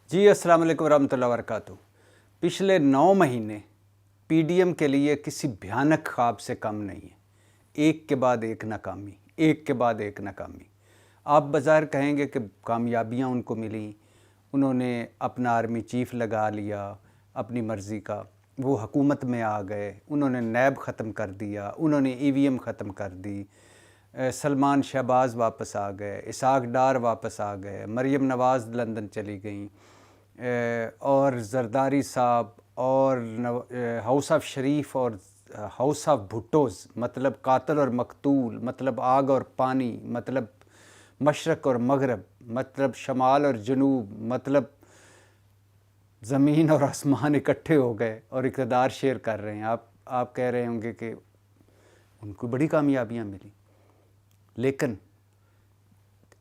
جی السلام علیکم ورحمۃ اللہ وبرکاتہ۔ پچھلے 9 مہینے پی ڈی ایم کے لیے کسی بھیانک خواب سے کم نہیں ہے، ایک کے بعد ایک ناکامی، ایک کے بعد ایک ناکامی۔ آپ بظاہر کہیں گے کہ کامیابیاں ان کو ملیں، انہوں نے اپنا آرمی چیف لگا لیا اپنی مرضی کا، وہ حکومت میں آ گئے، انہوں نے نیب ختم کر دیا، انہوں نے ای وی ایم ختم کر دی، سلمان شہباز واپس آ گئے، اسحاق ڈار واپس آ گئے، مریم نواز لندن چلی گئیں، اور زرداری صاحب اور ہاؤس آف شریف اور ہاؤس آف بھٹوز، مطلب قاتل اور مقتول، مطلب آگ اور پانی، مطلب مشرق اور مغرب، مطلب شمال اور جنوب، مطلب زمین اور آسمان اکٹھے ہو گئے اور اقتدار شیئر کر رہے ہیں۔ آپ کہہ رہے ہوں گے کہ ان کو بڑی کامیابیاں ملی، لیکن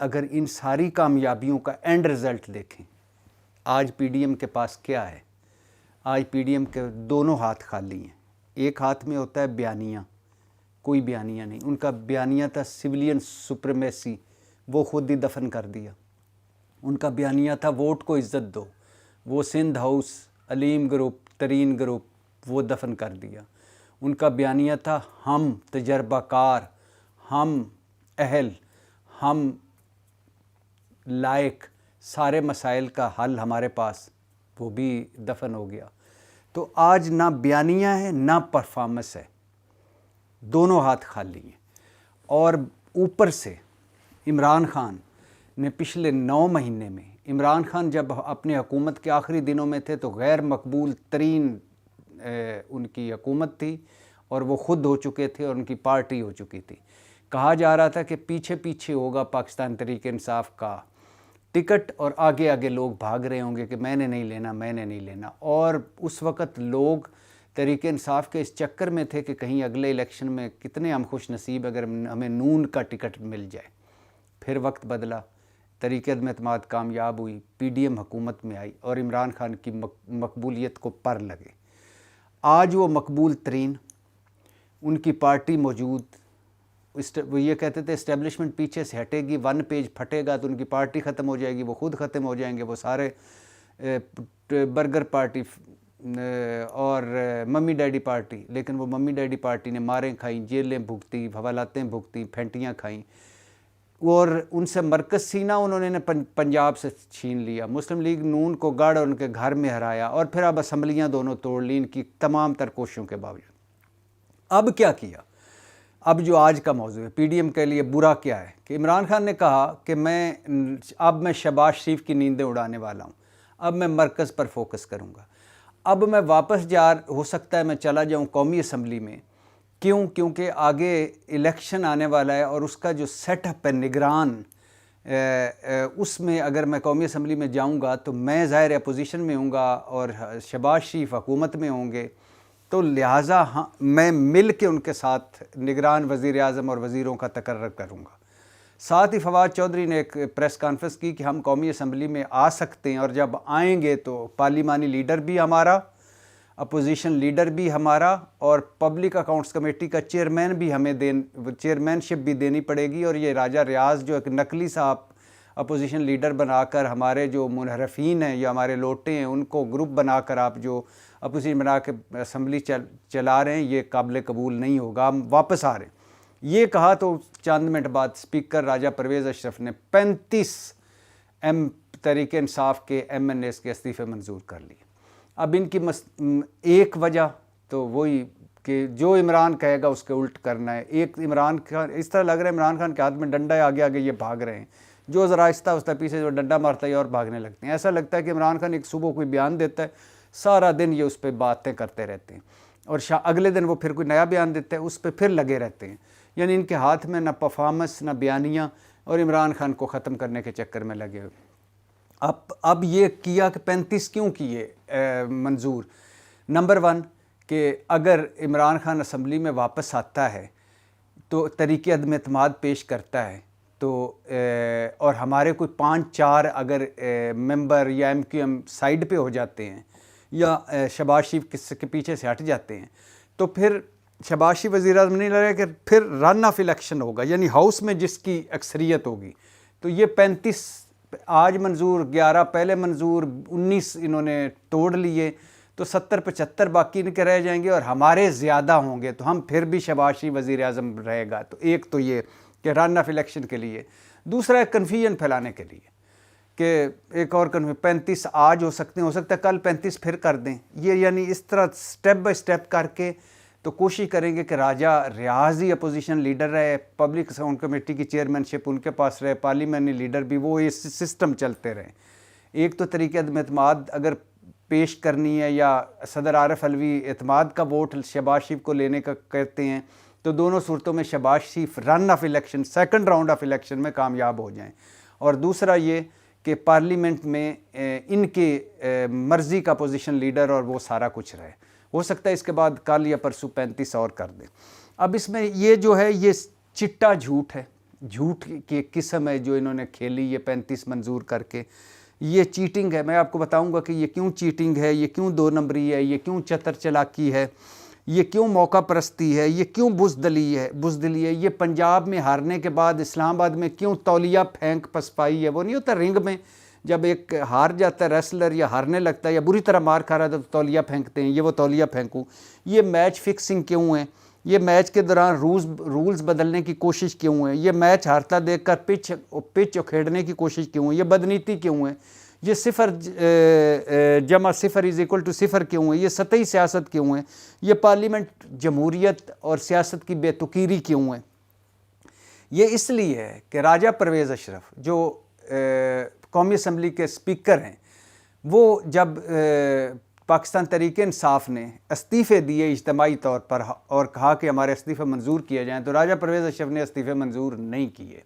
اگر ان ساری کامیابیوں کا اینڈ رزلٹ دیکھیں، آج پی ڈی ایم کے پاس کیا ہے؟ آج پی ڈی ایم کے دونوں ہاتھ خالی ہیں۔ ایک ہاتھ میں ہوتا ہے بیانیہ، کوئی بیانیہ نہیں، ان کا بیانیہ تھا سویلین سپریمیسی، وہ خود ہی دفن کر دیا۔ ان کا بیانیہ تھا ووٹ کو عزت دو، وہ سندھ ہاؤس، علیم گروپ، ترین گروپ، وہ دفن کر دیا۔ ان کا بیانیہ تھا ہم تجربہ کار، ہم اہل، ہم لائق، سارے مسائل کا حل ہمارے پاس، وہ بھی دفن ہو گیا۔ تو آج نہ بیانیہ ہے نہ پرفارمنس ہے، دونوں ہاتھ خالی ہیں۔ اور اوپر سے عمران خان نے پچھلے 9 مہینے میں، عمران خان جب اپنے حکومت کے آخری دنوں میں تھے تو غیر مقبول ترین ان کی حکومت تھی، اور وہ خود ہو چکے تھے اور ان کی پارٹی ہو چکی تھی۔ کہا جا رہا تھا کہ پیچھے پیچھے ہوگا پاکستان تحریک انصاف کا ٹکٹ، اور آگے آگے لوگ بھاگ رہے ہوں گے کہ میں نے نہیں لینا، میں نے نہیں لینا۔ اور اس وقت لوگ تحریک انصاف کے اس چکر میں تھے کہ کہیں اگلے الیکشن میں کتنے ہم خوش نصیب اگر ہمیں نون کا ٹکٹ مل جائے۔ پھر وقت بدلا، تحریک عدم اعتماد کامیاب ہوئی، پی ڈی ایم حکومت میں آئی اور عمران خان کی مقبولیت کو پر لگے۔ آج وہ مقبول ترین، ان کی پارٹی موجود، وہ یہ کہتے تھے اسٹیبلشمنٹ پیچھے سے ہٹے گی، 1 پیج پھٹے گا تو ان کی پارٹی ختم ہو جائے گی، وہ خود ختم ہو جائیں گے، وہ سارے برگر پارٹی اور ممی ڈیڈی پارٹی۔ لیکن وہ ممی ڈیڈی پارٹی نے ماریں کھائیں، جیلیں بھگتی، حوالاتیں بھگتیں، پھینٹیاں کھائیں، اور ان سے مرکز سینہ انہوں نے پنجاب سے چھین لیا، مسلم لیگ نون کو گڑھ اور ان کے گھر میں ہرایا، اور پھر اب اسمبلیاں دونوں توڑ لی ان کی تمام تر کوششوں کے باوجود۔ اب کیا کیا؟ اب جو آج کا موضوع ہے، پی ڈی ایم کے لیے برا کیا ہے کہ عمران خان نے کہا کہ اب میں شہباز شریف کی نیندیں اڑانے والا ہوں، اب میں مرکز پر فوکس کروں گا، اب میں واپس ہو سکتا ہے میں چلا جاؤں قومی اسمبلی میں۔ کیوں؟ کیونکہ آگے الیکشن آنے والا ہے اور اس کا جو سیٹ اپ ہے نگران، اس میں اگر میں قومی اسمبلی میں جاؤں گا تو میں ظاہر اپوزیشن میں ہوں گا اور شہباز شریف حکومت میں ہوں گے، تو لہٰذا میں مل کے ان کے ساتھ نگران وزیر اعظم اور وزیروں کا تقرر کروں گا۔ ساتھ ہی فواد چودھری نے ایک پریس کانفرنس کی کہ ہم قومی اسمبلی میں آ سکتے ہیں، اور جب آئیں گے تو پارلیمانی لیڈر بھی ہمارا، اپوزیشن لیڈر بھی ہمارا، اور پبلک اکاؤنٹس کمیٹی کا چیئرمین بھی ہمیں چیئرمین شپ بھی دینی پڑے گی، اور یہ راجہ ریاض جو ایک نقلی سا اپوزیشن لیڈر بنا کر ہمارے جو منحرفین ہیں یا ہمارے لوٹے ہیں ان کو گروپ بنا کر آپ جو اپوزیشن بنا کے اسمبلی چلا رہے ہیں، یہ قابل قبول نہیں ہوگا، ہم واپس آ رہے ہیں۔ یہ کہا تو چند منٹ بعد اسپیکر راجہ پرویز اشرف نے 35 تحریک انصاف کے ایم این ایز کے استعفے منظور کر لیے۔ اب ان کی ایک وجہ تو وہی کہ جو عمران کہے گا اس کے الٹ کرنا ہے۔ ایک عمران خان، اس طرح لگ رہا ہے عمران خان کے ہاتھ میں ڈنڈا ہے، آگے آگے یہ بھاگ رہے ہیں، جو ذرا آہستہ آہستہ پیچھے جو ڈنڈا مارتا ہے اور بھاگنے لگتے ہیں۔ ایسا لگتا ہے کہ عمران خان ایک صبح کوئی بیان دیتا ہے، سارا دن یہ اس پہ باتیں کرتے رہتے ہیں، اور اگلے دن وہ پھر کوئی نیا بیان دیتا ہے، اس پہ پھر لگے رہتے ہیں۔ یعنی ان کے ہاتھ میں نہ پرفارمنس نہ بیانیہ، اور عمران خان کو ختم کرنے کے چکر میں لگے ہوئے۔ اب یہ کیا کہ 35 کیوں کیے منظور؟ نمبر 1 کہ اگر عمران خان اسمبلی میں واپس آتا ہے تو تحریک عدم اعتماد پیش کرتا ہے تو اور ہمارے کوئی 5-4 اگر ممبر یا ایم کیو ایم سائیڈ پہ ہو جاتے ہیں یا شہباز شریف کے پیچھے سے ہٹ جاتے ہیں، تو پھر شہباز شریف وزیر اعظم نہیں لڑے کہ پھر رن آف الیکشن ہوگا، یعنی ہاؤس میں جس کی اکثریت ہوگی، تو یہ 35 آج منظور 11 پہلے منظور 19 انہوں نے توڑ لیے تو 70-75 باقی ان کے رہ جائیں گے اور ہمارے زیادہ ہوں گے تو ہم پھر بھی شہباز شریف وزیر اعظم رہے گا. تو ایک تو یہ کہ رن آف الیکشن کے لیے، دوسرا ہے کنفیوژن پھیلانے کے لیے کہ ایک اور 35 آج ہو سکتے ہیں، ہو سکتا ہے کل 35 پھر کر دیں. یہ یعنی اس طرح سٹیپ بائی سٹیپ کر کے تو کوشش کریں گے کہ راجہ ریاض ہی اپوزیشن لیڈر رہے، پبلک اکاؤنٹ کمیٹی کی چیئرمین شپ ان کے پاس رہے، پارلیمنٹری لیڈر بھی، وہ یہ سسٹم چلتے رہے. ایک تو طریقہ عدم اعتماد اگر پیش کرنی ہے یا صدر عارف علوی اعتماد کا ووٹ شہباز شریف کو لینے کا کہتے ہیں تو دونوں صورتوں میں Shahbaz Sharif runoff election second round of election میں کامیاب ہو جائیں. اور دوسرا یہ کہ پارلیمنٹ میں ان کے مرضی کا اپوزیشن لیڈر اور وہ سارا کچھ رہے. ہو سکتا ہے اس کے بعد کل یا پرسوں 35 اور کر دیں. اب اس میں یہ جو ہے یہ چٹا جھوٹ ہے، جھوٹ کی قسم ہے جو انہوں نے کھیلی یہ 35 منظور کر کے. یہ چیٹنگ ہے. میں آپ کو بتاؤں گا کہ یہ کیوں چیٹنگ ہے، یہ کیوں 2 نمبری ہے، یہ کیوں چتر چلاکی ہے، یہ کیوں موقع پرستی ہے، یہ کیوں بزدلی ہے. یہ پنجاب میں ہارنے کے بعد اسلام آباد میں کیوں تولیہ پھینک پسپائی ہے. وہ نہیں ہوتا رنگ میں جب ایک ہار جاتا ہے ریسلر یا ہارنے لگتا ہے یا بری طرح مار کھا رہا ہے تو تولیہ پھینکتے ہیں، یہ وہ تولیہ پھینکوں. یہ میچ فکسنگ کیوں ہے، یہ میچ کے دوران رولز بدلنے کی کوشش کیوں ہے، یہ میچ ہارتا دیکھ کر پچ اکھیڑنے کی کوشش کیوں ہے، یہ بدنیتی کیوں ہے، یہ 0 جمع 0 = 0 کیوں ہے، یہ سطحی سیاست کیوں ہے، یہ پارلیمنٹ جمہوریت اور سیاست کی بے تقیری کیوں ہے. یہ اس لیے ہے کہ راجہ پرویز اشرف جو قومی اسمبلی کے اسپیکر ہیں، وہ جب پاکستان تحریک انصاف نے استعفے دیے اجتماعی طور پر اور کہا کہ ہمارے استعفے منظور کیے جائیں تو راجہ پرویز اشرف نے استعفے منظور نہیں کیے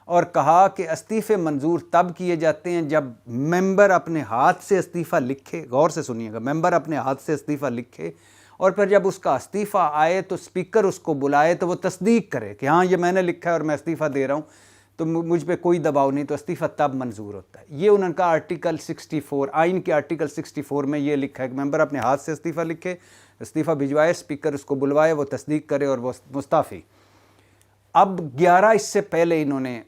اور کہا کہ استعفے منظور تب کیے جاتے ہیں جب ممبر اپنے ہاتھ سے استعفیٰ لکھے. غور سے سنیے گا، ممبر اپنے ہاتھ سے استعفیٰ لکھے اور پھر جب اس کا استعفیٰ آئے تو اسپیکر اس کو بلائے تو وہ تصدیق کرے کہ ہاں یہ میں نے لکھا ہے اور میں استعفیٰ دے رہا ہوں تو مجھ پہ کوئی دباؤ نہیں، تو استعفیٰ تب منظور ہوتا ہے. یہ انہوں کا آرٹیکل 64 آئین کے آرٹیکل 64 میں یہ لکھا ہے کہ ممبر اپنے ہاتھ سے استعفیٰ لکھے، استعفیٰ بھجوائے، اسپیکر اس کو بلوائے، وہ تصدیق کرے اور وہ مستعفی. اب 11 اس سے پہلے انہوں نے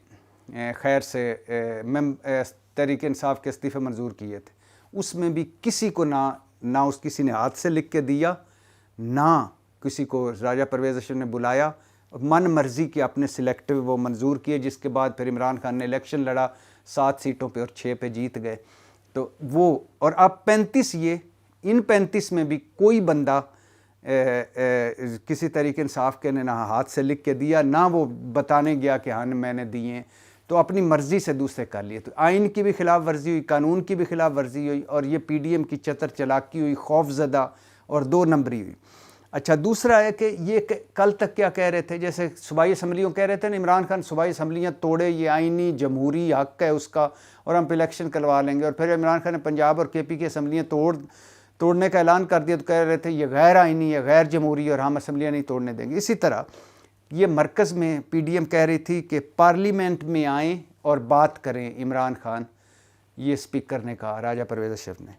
خیر سے تحریک انصاف کے استعفے منظور کیے تھے. اس میں بھی کسی کو نہ کسی نے ہاتھ سے لکھ کے دیا، نہ کسی کو راجہ پرویز اشرف نے بلایا، من مرضی کے اپنے سلیکٹو وہ منظور کیے، جس کے بعد پھر عمران خان نے الیکشن لڑا 7 سیٹوں پہ اور 6 پہ جیت گئے. تو وہ اور اب 35 یہ ان 35 میں بھی کوئی بندہ کسی طریقے انصاف کے نے نہ ہاتھ سے لکھ کے دیا نہ وہ بتانے گیا کہ ہاں میں نے دیے، تو اپنی مرضی سے دوسرے کر لیے. تو آئین کی بھی خلاف ورزی ہوئی، قانون کی بھی خلاف ورزی ہوئی اور یہ پی ڈی ایم کی چتر چلاکی ہوئی، خوف زدہ اور 2 نمبری ہوئی. اچھا دوسرا ہے کہ یہ کل تک کیا کہہ رہے تھے، جیسے صوبائی اسمبلیوں کہہ رہے تھے نا عمران خان صوبائی اسمبلیاں توڑے، یہ آئینی جمہوری حق ہے اس کا اور ہم الیکشن کروا لیں گے. اور پھر عمران خان نے پنجاب اور کے پی کی اسمبلیاں توڑنے کا اعلان کر دیا تو کہہ رہے تھے یہ غیر آئینی ہے، غیر جمہوری اور ہم اسمبلیاں نہیں توڑنے دیں گے. اسی طرح یہ مرکز میں پی ڈی ایم کہہ رہی تھی کہ پارلیمنٹ میں آئیں اور بات کریں عمران خان. یہ اسپیکر نے کہا، راجہ پرویز اشرف نے.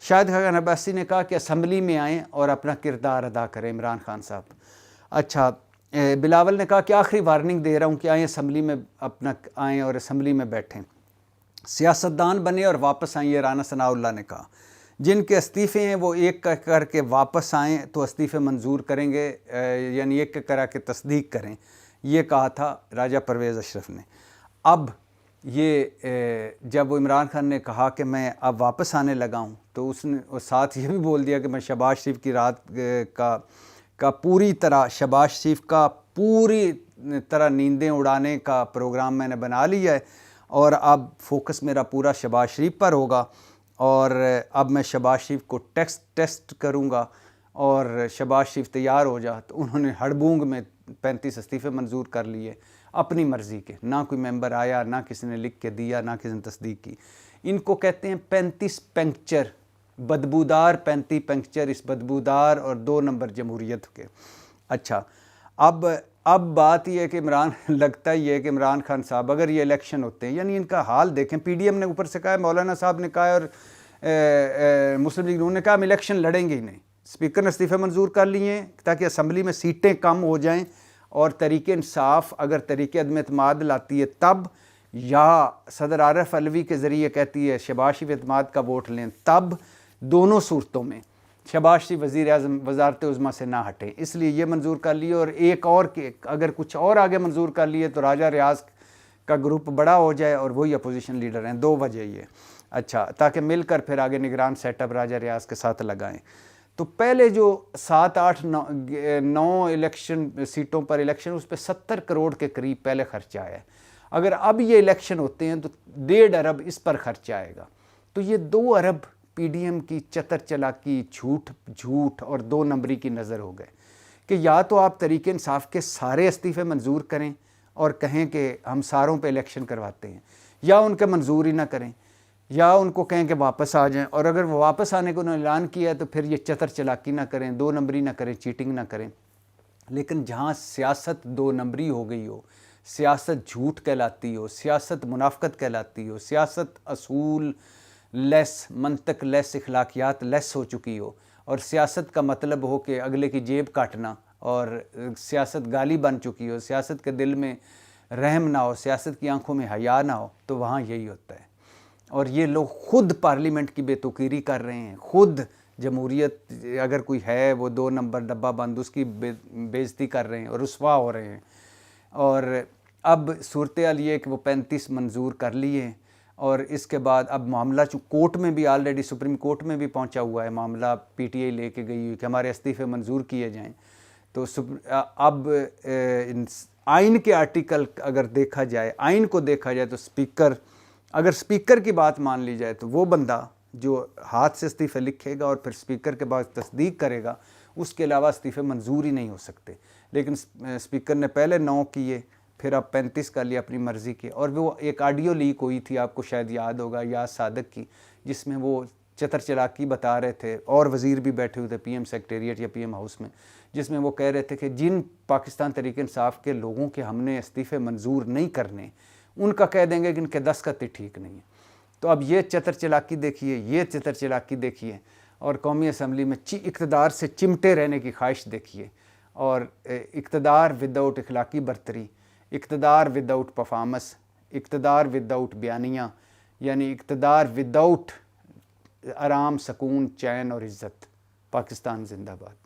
شاہد خاقان عباسی نے کہا کہ اسمبلی میں آئیں اور اپنا کردار ادا کریں عمران خان صاحب. اچھا بلاول نے کہا کہ آخری وارننگ دے رہا ہوں کہ آئیں اسمبلی میں آئیں اور اسمبلی میں بیٹھیں، سیاستدان بنے اور واپس آئیں. یہ رانا ثناء اللہ نے کہا جن کے استعفے ہیں وہ ایک کر کے واپس آئیں تو استعفے منظور کریں گے، یعنی ایک کرا کے تصدیق کریں. یہ کہا تھا راجہ پرویز اشرف نے. اب یہ جب وہ عمران خان نے کہا کہ میں اب واپس آنے لگا ہوں تو اس نے ساتھ یہ بھی بول دیا کہ میں شہباز شریف کی رات کا پوری طرح شہباز شریف کا پوری طرح نیندیں اڑانے کا پروگرام میں نے بنا لیا ہے اور اب فوکس میرا پورا شہباز شریف پر ہوگا اور اب میں شہباز شریف کو ٹیسٹ کروں گا اور شہباز شریف تیار ہو جا. تو انہوں نے ہڑبونگ میں 35 استعفے منظور کر لیے اپنی مرضی کے، نہ کوئی ممبر آیا، نہ کسی نے لکھ کے دیا، نہ کسی نے تصدیق کی. ان کو کہتے ہیں 35 پنکچر، بدبودار 35 پنکچر، اس بدبودار اور 2 نمبر جمہوریت کے. اچھا اب بات یہ ہے کہ لگتا ہی ہے کہ عمران خان صاحب اگر یہ الیکشن ہوتے ہیں، یعنی ان کا حال دیکھیں، پی ڈی ایم نے اوپر سے کہا ہے، مولانا صاحب نے کہا ہے اور مسلم لیگ نون نے کہا ہم الیکشن لڑیں گے ہی نہیں. اسپیکر نے استعفے منظور کر لیے تاکہ اسمبلی میں سیٹیں کم ہو جائیں اور تحریک انصاف اگر تحریک عدم اعتماد لاتی ہے تب یا صدر عارف علوی کے ذریعے کہتی ہے شہباز شریف اعتماد کا ووٹ لیں، تب دونوں صورتوں میں شہباز شریف وزیر اعظم وزارت عظمیٰ سے نہ ہٹیں. اس لیے یہ منظور کر لیے، اور ایک اور کہ اگر کچھ اور آگے منظور کر لیے تو راجہ ریاض کا گروپ بڑا ہو جائے اور وہی اپوزیشن لیڈر ہیں. 2 وجہ یہ اچھا، تاکہ مل کر پھر آگے نگران سیٹ اپ راجہ ریاض کے ساتھ لگائیں. تو پہلے جو 7 8 9 الیکشن سیٹوں پر الیکشن، اس پہ 70 کروڑ کے قریب پہلے خرچہ آیا ہے. اگر اب یہ الیکشن ہوتے ہیں تو 1.5 ارب اس پر خرچہ آئے گا. تو یہ 2 ارب پی ڈی ایم کی چتر چلاکی، جھوٹ اور 2 نمبری کی نظر ہو گئے کہ یا تو آپ تحریک انصاف کے سارے استعفے منظور کریں اور کہیں کہ ہم ساروں پہ الیکشن کرواتے ہیں، یا ان کے منظور ہی نہ کریں، یا ان کو کہیں کہ واپس آ جائیں. اور اگر وہ واپس آنے کو انہوں نے اعلان کیا ہے تو پھر یہ چتر چلاکی نہ کریں، 2 نمبری نہ کریں، چیٹنگ نہ کریں. لیکن جہاں سیاست 2 نمبری ہو گئی ہو، سیاست جھوٹ کہلاتی ہو، سیاست منافقت کہلاتی ہو، سیاست اصول لیس، منطق لیس، اخلاقیات لیس ہو چکی ہو، اور سیاست کا مطلب ہو کہ اگلے کی جیب کاٹنا، اور سیاست گالی بن چکی ہو، سیاست کے دل میں رحم نہ ہو، سیاست کی آنکھوں میں حیا نہ ہو، تو وہاں یہی ہوتا ہے. اور یہ لوگ خود پارلیمنٹ کی بے توقیری کر رہے ہیں، خود جمہوریت اگر کوئی ہے وہ 2 نمبر ڈبہ بند، اس کی بے عزتی کر رہے ہیں اور رسوا ہو رہے ہیں. اور اب صورتحال یہ ہے کہ وہ 35 منظور کر لیے، اور اس کے بعد اب معاملہ کورٹ میں بھی آلریڈی سپریم کورٹ میں بھی پہنچا ہوا ہے. معاملہ پی ٹی آئی لے کے گئی ہوئی کہ ہمارے استعفے منظور کیے جائیں. تو اب آئین کے آرٹیکل اگر دیکھا جائے، آئین کو دیکھا جائے تو اگر اسپیکر کی بات مان لی جائے تو وہ بندہ جو ہاتھ سے استعفے لکھے گا اور پھر اسپیکر کے بعد تصدیق کرے گا، اس کے علاوہ استعفے منظور ہی نہیں ہو سکتے. لیکن اسپیکر نے پہلے 9 کیے، پھر اب 35 کر لیا اپنی مرضی کے. اور وہ ایک آڈیو لیک ہوئی تھی، آپ کو شاید یاد ہوگا، یاد صادق کی، جس میں وہ چتر چلاکی بتا رہے تھے، اور وزیر بھی بیٹھے ہوئے تھے پی ایم سیکریٹریٹ یا پی ایم ہاؤس میں، جس میں وہ کہہ رہے تھے کہ جن پاکستان تحریک انصاف کے لوگوں کے ہم نے استعفے منظور نہیں کرنے، ان کا کہہ دیں گے کہ ان کے دستخط ہی ٹھیک نہیں ہیں. تو اب یہ چتر چلاکی دیکھیے، یہ چتر چلاکی دیکھیے، اور قومی اسمبلی میں اقتدار سے چمٹے رہنے کی خواہش دیکھیے، اور اقتدار وداؤٹ اخلاقی برتری، اقتدار وداؤٹ پرفارمنس، اقتدار وداؤٹ بیانیہ، یعنی اقتدار وداؤٹ آرام، سکون، چین اور عزت. پاکستان زندہ باد.